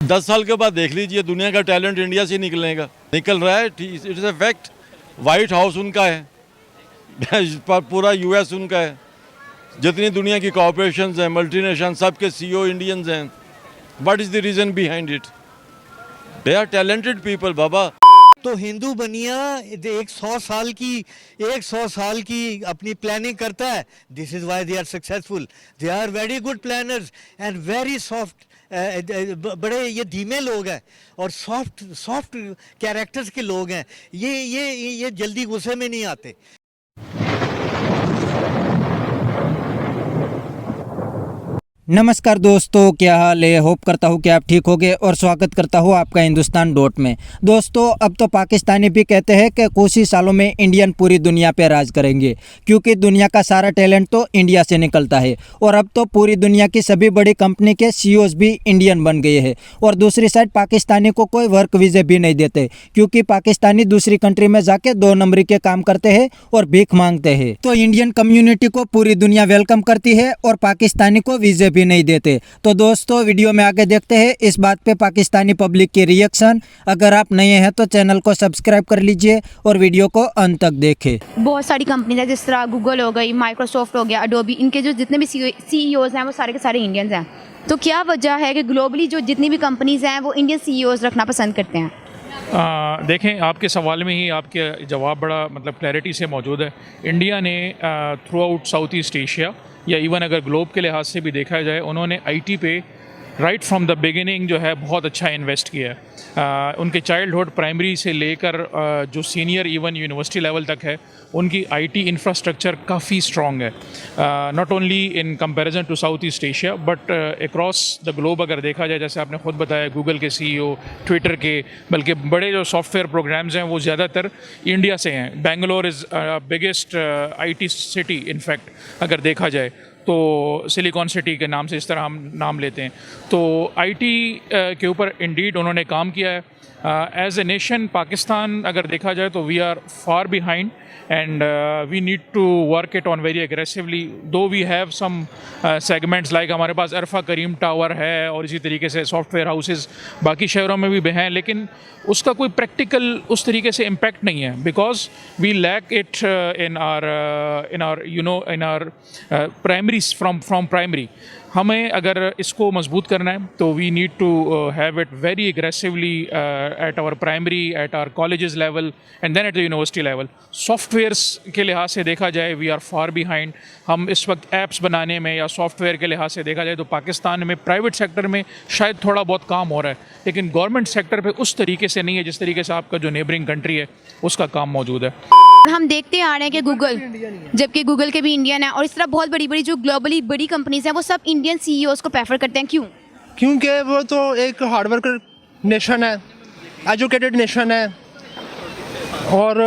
10 साल के बाद देख लीजिए दुनिया का टैलेंट इंडिया से निकलेगा, निकल रहा है। It's a fact. White house उनका है, पूरा यूएस उनका है, जितनी दुनिया की कॉरपोरेशन हैं, मल्टीनेशनल, सबके सीईओ इंडियंस हैं। What is the reason behind it? They are talented people बाबा। तो हिंदू बनिया 100 साल की अपनी प्लानिंग करता है। This is why they are successful. They are very good planners and very soft. बड़े ये धीमे लोग हैं और सॉफ्ट कैरेक्टर्स के लोग हैं। ये जल्दी गुस्से में नहीं आते। नमस्कार दोस्तों, क्या हाल है? होप करता हूँ कि आप ठीक होंगे और स्वागत करता हूँ आपका हिंदुस्तान डॉट में। दोस्तों, अब तो पाकिस्तानी भी कहते हैं कि कुछ ही सालों में इंडियन पूरी दुनिया पे राज करेंगे, क्योंकि दुनिया का सारा टैलेंट तो इंडिया से निकलता है। और अब तो पूरी दुनिया की सभी बड़ी कंपनी के सीईओज भी इंडियन बन गए हैं। और दूसरी साइड पाकिस्तानी को कोई वर्क वीज़े भी नहीं देते, क्योंकि पाकिस्तानी दूसरी कंट्री में जाके 2 नंबरी के काम करते हैं और भीख मांगते हैं। तो इंडियन कम्युनिटी को पूरी दुनिया वेलकम करती है और पाकिस्तानी को वीज़े भी नहीं देते। तो दोस्तों, वीडियो में आगे देखते हैं इस बात पे पाकिस्तानी पब्लिक के रिएक्शन। अगर आप नए हैं तो चैनल को सब्सक्राइब कर लीजिए और वीडियो को अंत तक देखें। बहुत सारी कंपनीज है, जिस तरह गूगल हो गई, माइक्रोसॉफ्ट हो गया, अडोबी, इनके जो जितने भी सीईओज हैं वो सारे के सारे इंडियंस हैं। तो क्या वजह है कि ग्लोबली जो जितनी भी कंपनीज हैं वो इंडियन सीईओज रखना पसंद करते हैं? देखें, आपके सवाल में ही आपके जवाब बड़ा क्लैरिटी से मौजूद है। इंडिया ने through out south East Asia या इवन अगर ग्लोब के लिहाज से भी देखा जाए, उन्होंने आईटी पे राइट फ्रॉम द बिगिनिंग जो है बहुत अच्छा इन्वेस्ट किया है। उनके चाइल्डहुड प्राइमरी से लेकर जो सीनियर इवन यूनिवर्सिटी लेवल तक है, उनकी आईटी इंफ्रास्ट्रक्चर काफ़ी स्ट्रॉन्ग है। Not only in comparison to South East Asia but across the globe अगर देखा जाए, जैसे आपने खुद बताया, गूगल के सीईओ, ट्विटर के, बल्कि बड़े जो सॉफ्टवेयर प्रोग्राम्स हैं वो ज़्यादातर इंडिया से हैं। Bangalore is biggest IT city in fact अगर देखा जाए तो, सिलिकॉन सिटी के नाम से इस तरह हम नाम लेते हैं। तो आईटी के ऊपर इंडीड उन्होंने काम किया है। एज ए नेशन पाकिस्तान अगर देखा जाए तो we are far behind and we need to work it on very aggressively. Though we have some segments like हमारे पास अरफा करीम टावर है और इसी तरीके से सॉफ्टवेयर हाउसेस बाकी शहरों में भी हैं, लेकिन उसका कोई प्रैक्टिकल उस तरीके से इम्पैक्ट नहीं है, because we lack it in our primaries from primary. हमें अगर इसको मजबूत करना है तो we need to have it very aggressively at our primary, at our colleges level and then at the university level. Softwares के लिहाज से देखा जाए वी आर फार बिहाइंड। हम इस वक्त ऐप्स बनाने में या सॉफ्टवेयर के लिहाज से देखा जाए तो पाकिस्तान में प्राइवेट सेक्टर में शायद थोड़ा बहुत काम हो रहा है, लेकिन गवर्नमेंट सेक्टर पे उस तरीके से नहीं है जिस तरीके से आपका जो नेबरिंग कंट्री है उसका काम मौजूद है। हम देखते आ रहे हैं कि गूगल, जबकि गूगल के भी इंडियन है, और इस तरह बहुत बड़ी बड़ी जो ग्लोबली बड़ी कंपनीज हैं वो सब इंडियन सीईओज को प्रेफर करते हैं। क्यों? क्योंकि वो तो एक हार्डवर्कर नेशन है, एजुकेटेड नेशन है और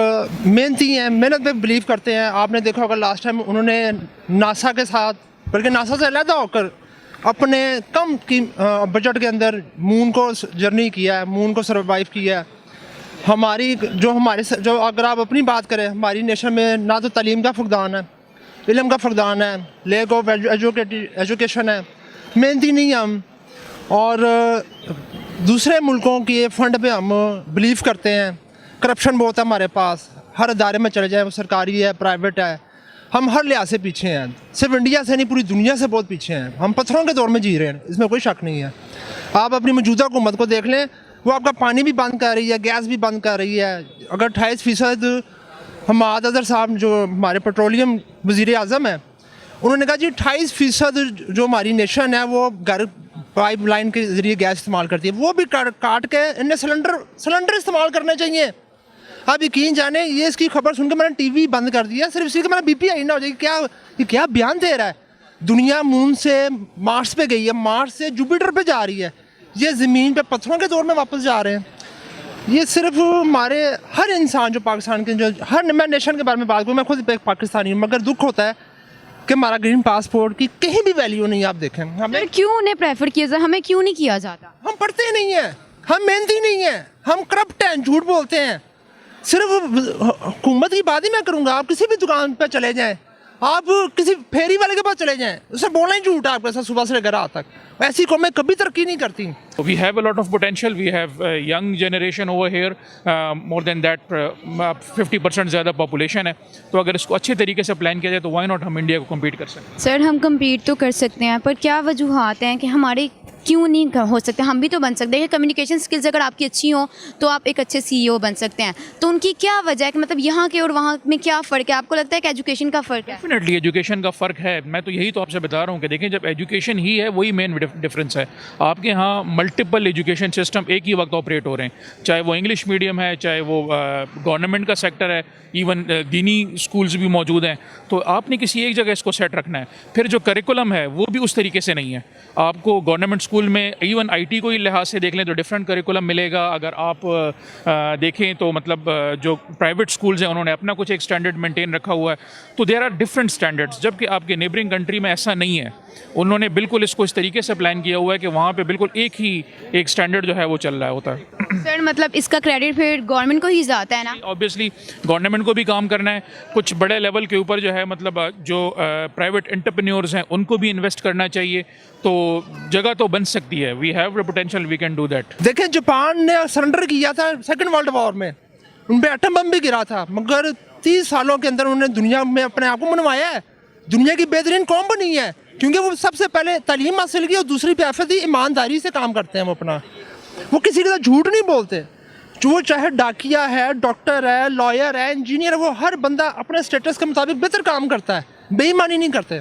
मेहनती हैं, मेहनत पे बिलीव करते हैं। आपने देखा होगा लास्ट टाइम उन्होंने नासा के साथ, बल्कि नासा से अलग होकर अपने कम की बजट के अंदर मून को जर्नी किया है, मून को सर्वाइव किया है। जो अगर आप अपनी बात करें, हमारी नेशन में ना तो तालीम का फुकदान है, इल्म का फुकदान है, लैक ऑफ एजुकेशन है, मेहनती नहीं हम, और दूसरे मुल्कों के फंड पे हम बिलीव करते हैं। करप्शन बहुत है हमारे पास, हर इदारे में चले जाए, वो सरकारी है, प्राइवेट है, हम हर लिहाज से पीछे हैं। सिर्फ इंडिया से नहीं, पूरी दुनिया से बहुत पीछे हैं। हम पत्थरों के दौर में जी रहे हैं, इसमें कोई शक नहीं है। आप अपनी मौजूदा हुकूमत को देख लें, वो आपका पानी भी बंद कर रही है, गैस भी बंद कर रही है। अगर 28% हमाद अजहर साहब जो हमारे पेट्रोलियम वज़ीर आज़म हैं, उन्होंने कहा जी 28% जो हमारी नेशन है वो घर पाइप लाइन के ज़रिए गैस इस्तेमाल करती है, वो भी काट के इन्हें सिलेंडर इस्तेमाल करने चाहिए। आप यकीन जाने, ये इसकी खबर सुन के मैंने टीवी बंद कर दिया, सिर्फ इसी का मेरा बीपी हाई ना हो जाए। ये क्या बयान दे रहा है? दुनिया मून से मार्स पे गई है, मार्स से जुपिटर पे जा रही है, ये ज़मीन पे पत्थरों के दौर में वापस जा रहे हैं। ये सिर्फ हमारे हर इंसान जो पाकिस्तान के, जो हर मैं नेशन के बारे में बात करूँ, मैं खुद एक पाकिस्तानी हूँ, मगर दुख होता है कि हमारा ग्रीन पासपोर्ट की कहीं भी वैल्यू नहीं। आप देखें हमें क्यों उन्हें प्रेफर किया जाए, हमें क्यों नहीं किया जाता? हम पढ़ते नहीं हैं, हम मेहनती नहीं हैं, हम करप्ट हैं, झूठ बोलते हैं। सिर्फ हुकूमत की बात ही मैं करूँगा, आप किसी भी दुकान पर चले जाएँ, आप किसी फेरी वाले के पास चले जाएं, उसे बोलना ही झूठ है आपके साथ सुबह से लेकर रात तक। ऐसी कौमें कभी तरक्की नहीं करती। We have a lot of potential. We have a young generation over here. More than that, 50% ज़्यादा population है। तो अगर इसको अच्छे तरीके से प्लान किया जाए तो why not हम इंडिया को compete कर सकते हैं। सर हम कम्पीट तो कर सकते हैं, पर क्या वजूहात हैं कि हमारे क्यों नहीं हो सकते? हम भी तो बन सकते हैं। कम्युनिकेशन स्किल्स अगर आपकी अच्छी हो तो आप एक अच्छे सीईओ बन सकते हैं। तो उनकी क्या वजह है कि मतलब यहाँ के और वहाँ में क्या फ़र्क है? आपको लगता है कि एजुकेशन का फ़र्क है? डेफिनेटली एजुकेशन का फ़र्क है। मैं तो यही तो आपसे बता रहा हूँ कि देखें, जब एजुकेशन ही है वही मेन डिफरेंस है। आपके यहाँ मल्टीपल एजुकेशन सिस्टम एक ही वक्त ऑपरेट हो रहे हैं, चाहे वो इंग्लिश मीडियम है, चाहे वो गवर्नमेंट का सेक्टर है, इवन दीनी स्कूल्स भी मौजूद हैं। तो आपने किसी एक जगह इसको सेट रखना है। फिर जो करिकुलम है वो भी उस तरीके से नहीं है। आपको गवर्नमेंट स्कूल में इवन आईटी को ही लिहाज से देख लें तो डिफरेंट करिकुलम मिलेगा। अगर आप देखें तो मतलब जो प्राइवेट स्कूल्स हैं उन्होंने अपना कुछ एक स्टैंडर्ड मेंटेन रखा हुआ है। तो देयर आर डिफरेंट स्टैंडर्ड्स, जबकि आपके नेबरिंग कंट्री में ऐसा नहीं है। उन्होंने बिल्कुल इसको इस तरीके से प्लान किया हुआ है कि वहाँ पे बिल्कुल एक स्टैंडर्ड जो है वो चल रहा होता है। सर मतलब इसका क्रेडिट फिर गवर्नमेंट को ही जाता है ना? ऑब्वियसली गवर्नमेंट को भी काम करना है, कुछ बड़े लेवल के ऊपर जो है मतलब जो प्राइवेट एंटरप्रेन्योर्स हैं उनको भी इन्वेस्ट करना चाहिए। तो जगह तो बन सकती है। We have the potential, we can do that. देखें, जापान ने सरेंडर किया था सेकेंड वर्ल्ड वॉर में, उन पर एटम बम भी गिरा था, मगर 30 सालों के अंदर उन्होंने दुनिया में अपने आप को मनवाया है। दुनिया की बेहतरीन कौम बनी है क्योंकि वो सबसे पहले तालीम हासिल की और दूसरी पे आफत ईमानदारी से काम करते हैं। वो अपना वो किसी के साथ झूठ नहीं बोलते। जो चाहे डाकिया है, डॉक्टर है, लॉयर है, इंजीनियर है, वो हर बंदा अपने स्टेटस के मुताबिक बेहतर काम करता है, बेईमानी नहीं करते।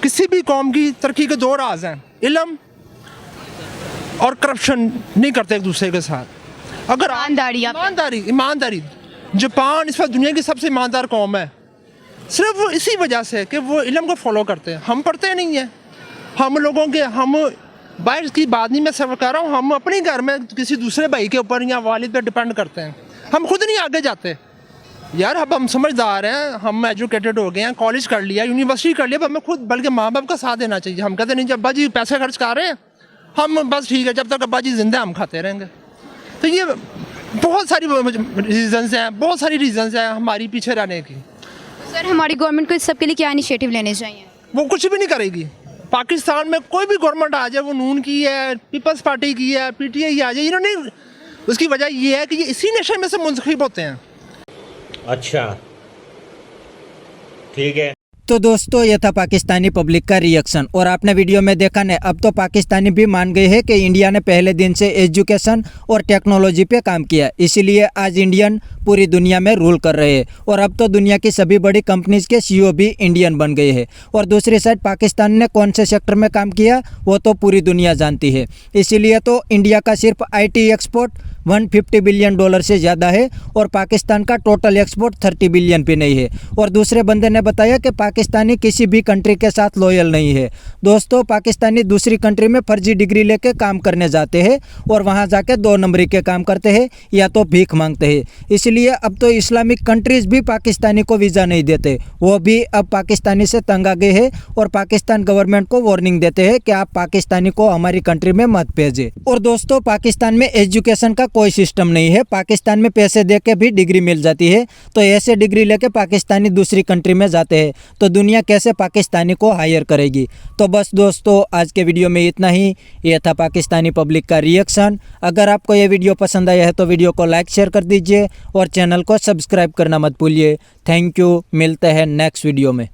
किसी भी कौम की तरक्की के 2 राज हैं, इल्म और करप्शन नहीं करते एक दूसरे के साथ। अगर ईमानदारी जापान इस वक्त दुनिया की सबसे ईमानदार कौम है, सिर्फ इसी वजह से कि वो इल्म को फॉलो करते हैं। हम पढ़ते नहीं हैं। हम लोगों के हम बाहर की बात नहीं मैं सब कह रहा हूँ, हम अपने घर में किसी दूसरे भाई के ऊपर या वालिद पे डिपेंड करते हैं। हम खुद नहीं आगे जाते। यार अब हम समझदार हैं, हम एजुकेटेड हो गए हैं, कॉलेज कर लिया, यूनिवर्सिटी कर लिया, अब हमें खुद बल्कि माँ बाप का साथ देना चाहिए। हम कहते नहीं जब अब्बा जी पैसे खर्च कर रहे हैं हम बस ठीक है, जब तक अब्बा जी जिंदा हम खाते रहेंगे। तो ये बहुत सारी रीजंस हैं हमारी पीछे रहने की। सर हमारी गवर्नमेंट को इस सब के लिए क्या इनिशिएटिव लेने चाहिए? वो कुछ भी नहीं करेगी। पाकिस्तान में कोई भी गवर्नमेंट आ जाए, वो नून की है, पीपल्स पार्टी की है, पीटीआई आ जाए, इन्होंने उसकी वजह ये है कि ये इसी नशे में से मुंतखब होते हैं। अच्छा ठीक है। तो दोस्तों ये था पाकिस्तानी पब्लिक का रिएक्शन। और आपने वीडियो में देखा ने, अब तो पाकिस्तानी भी मान गए हैं कि इंडिया ने पहले दिन से एजुकेशन और टेक्नोलॉजी पे काम किया, इसीलिए आज इंडियन पूरी दुनिया में रूल कर रहे हैं। और अब तो दुनिया की सभी बड़ी कंपनीज के सीईओ भी इंडियन बन गए हैं। और दूसरी साइड पाकिस्तान ने कौन से सेक्टर में काम किया वो तो पूरी दुनिया जानती है। इसीलिए तो इंडिया का सिर्फ IT एक्सपोर्ट $150 बिलियन से ज़्यादा है और पाकिस्तान का टोटल एक्सपोर्ट 30 बिलियन भी नहीं है। और दूसरे बंदे ने बताया कि पाकिस्तानी किसी भी कंट्री के साथ लॉयल नहीं है। दोस्तों पाकिस्तानी दूसरी कंट्री में फर्जी डिग्री लेके काम करने जाते हैं और वहाँ जाके 2 नंबरी के काम करते हैं या तो भीख मांगते हैं। इसलिए अब तो इस्लामिक कंट्रीज़ भी पाकिस्तानी को वीज़ा नहीं देते, वो भी अब पाकिस्तानी से तंग आ गए हैं और पाकिस्तान गवर्नमेंट को वार्निंग देते हैं कि आप पाकिस्तानी को हमारी कंट्री में मत भेजें। और दोस्तों पाकिस्तान में एजुकेशन का कोई सिस्टम नहीं है। पाकिस्तान में पैसे दे के भी डिग्री मिल जाती है, तो ऐसे डिग्री लेके पाकिस्तानी दूसरी कंट्री में जाते हैं, तो दुनिया कैसे पाकिस्तानी को हायर करेगी। तो बस दोस्तों आज के वीडियो में इतना ही। यह था पाकिस्तानी पब्लिक का रिएक्शन। अगर आपको ये वीडियो पसंद आया है तो वीडियो को लाइक शेयर कर दीजिए और चैनल को सब्सक्राइब करना मत भूलिए। थैंक यू, मिलते हैं नेक्स्ट वीडियो में।